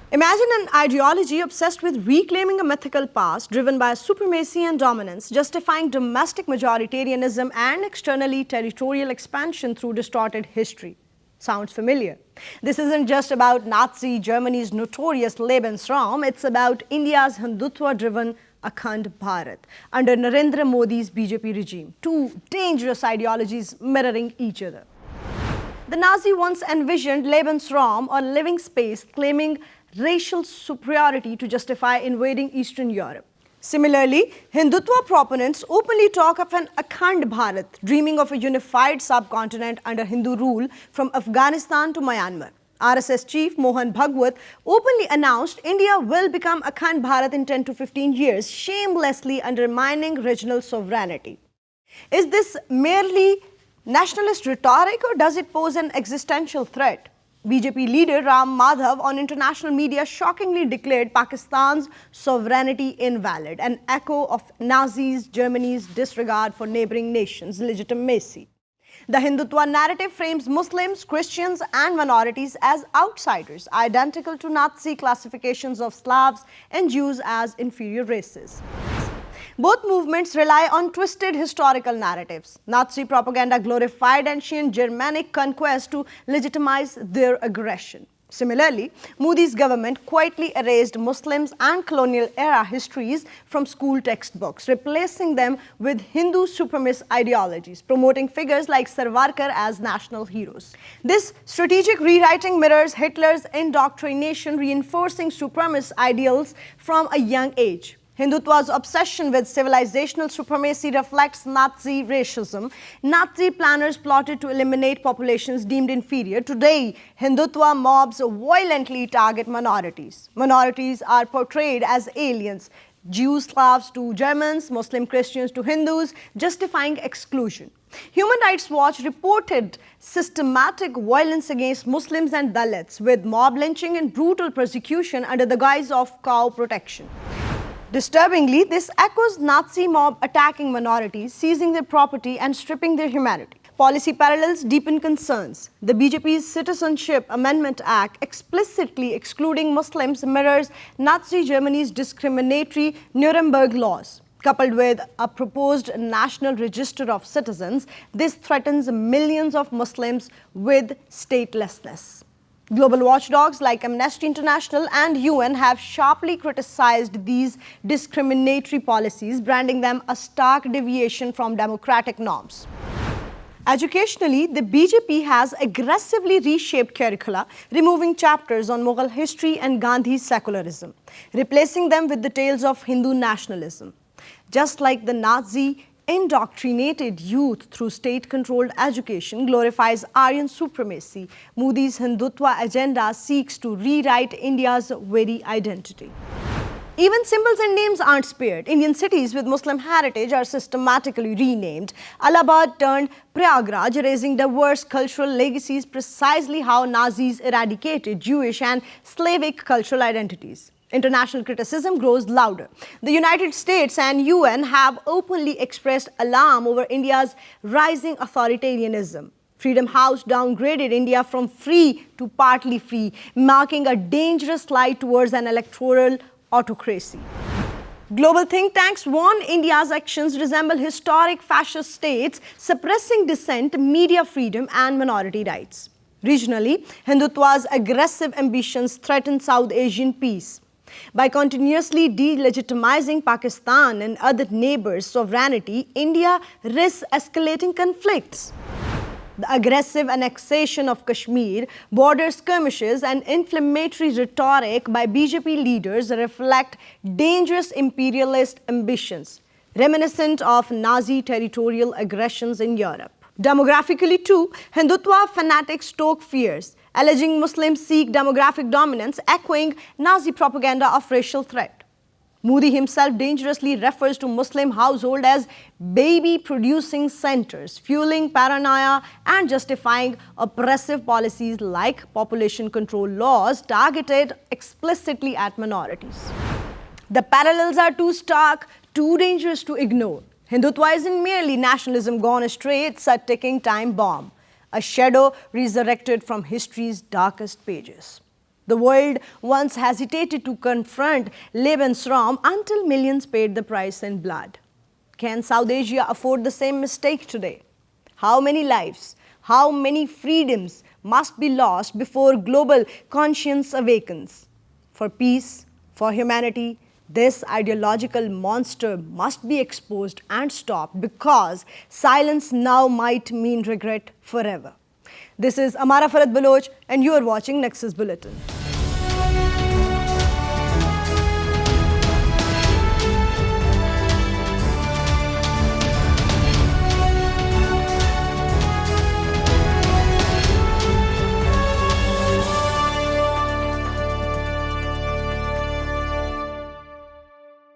Imagine an ideology obsessed with reclaiming a mythical past driven by supremacy and dominance, justifying domestic majoritarianism and externally territorial expansion through distorted history. Sounds familiar? This isn't just about Nazi Germany's notorious Lebensraum, it's about India's Hindutva-driven Akhand Bharat under Narendra Modi's BJP regime. Two dangerous ideologies mirroring each other. The Nazi once envisioned Lebensraum or living space, claiming racial superiority to justify invading Eastern Europe. Similarly, Hindutva proponents openly talk of an Akhand Bharat, dreaming of a unified subcontinent under Hindu rule from Afghanistan to Myanmar. RSS chief Mohan Bhagwat openly announced India will become Akhand Bharat in 10 to 15 years, shamelessly undermining regional sovereignty. Is this merely nationalist rhetoric or does it pose an existential threat? BJP leader Ram Madhav on international media shockingly declared Pakistan's sovereignty invalid, an echo of Nazis Germany's disregard for neighboring nations' legitimacy. The Hindutva narrative frames Muslims, Christians and minorities as outsiders, identical to Nazi classifications of Slavs and Jews as inferior races. Both movements rely on twisted historical narratives. Nazi propaganda glorified ancient Germanic conquest to legitimize their aggression. Similarly, Modi's government quietly erased Muslims and colonial-era histories from school textbooks, replacing them with Hindu supremacist ideologies, promoting figures like Savarkar as national heroes. This strategic rewriting mirrors Hitler's indoctrination, reinforcing supremacist ideals from a young age. Hindutva's obsession with civilizational supremacy reflects Nazi racism. Nazi planners plotted to eliminate populations deemed inferior. Today, Hindutva mobs violently target minorities. Minorities are portrayed as aliens, Jews, Slavs to Germans, Muslim Christians to Hindus, justifying exclusion. Human Rights Watch reported systematic violence against Muslims and Dalits, with mob lynching and brutal persecution under the guise of cow protection. Disturbingly, this echoes Nazi mob attacking minorities, seizing their property and stripping their humanity. Policy parallels deepen concerns. The BJP's Citizenship Amendment Act, explicitly excluding Muslims, mirrors Nazi Germany's discriminatory Nuremberg laws. Coupled with a proposed national register of citizens, this threatens millions of Muslims with statelessness. Global watchdogs like Amnesty International and UN have sharply criticized these discriminatory policies, branding them a stark deviation from democratic norms. Educationally, the BJP has aggressively reshaped curricula, removing chapters on Mughal history and Gandhi's secularism, replacing them with the tales of Hindu nationalism. Just like the Nazi indoctrinated youth through state-controlled education glorifies Aryan supremacy, Modi's Hindutva agenda seeks to rewrite India's very identity. Even symbols and names aren't spared. Indian cities with Muslim heritage are systematically renamed. Allahabad turned Prayagraj, erasing diverse cultural legacies, precisely how Nazis eradicated Jewish and Slavic cultural identities. International criticism grows louder. The United States and UN have openly expressed alarm over India's rising authoritarianism. Freedom House downgraded India from free to partly free, marking a dangerous slide towards an electoral autocracy. Global think tanks warn India's actions resemble historic fascist states, suppressing dissent, media freedom, and minority rights. Regionally, Hindutva's aggressive ambitions threaten South Asian peace. By continuously delegitimizing Pakistan and other neighbors' sovereignty, India risks escalating conflicts. The aggressive annexation of Kashmir, border skirmishes, and inflammatory rhetoric by BJP leaders reflect dangerous imperialist ambitions, reminiscent of Nazi territorial aggressions in Europe. Demographically too, Hindutva fanatics stoke fears, alleging Muslims seek demographic dominance, echoing Nazi propaganda of racial threat. Modi himself dangerously refers to Muslim households as baby-producing centers, fueling paranoia and justifying oppressive policies like population control laws targeted explicitly at minorities. The parallels are too stark, too dangerous to ignore. Hindutva isn't merely nationalism gone astray, it's a ticking time bomb, a shadow resurrected from history's darkest pages. The world once hesitated to confront Lebensraum until millions paid the price in blood. Can South Asia afford the same mistake today? How many lives, how many freedoms must be lost before global conscience awakens? For peace, for humanity, this ideological monster must be exposed and stopped, because silence now might mean regret forever. This is Amara Farad Baloch and you are watching Nexus Bulletin.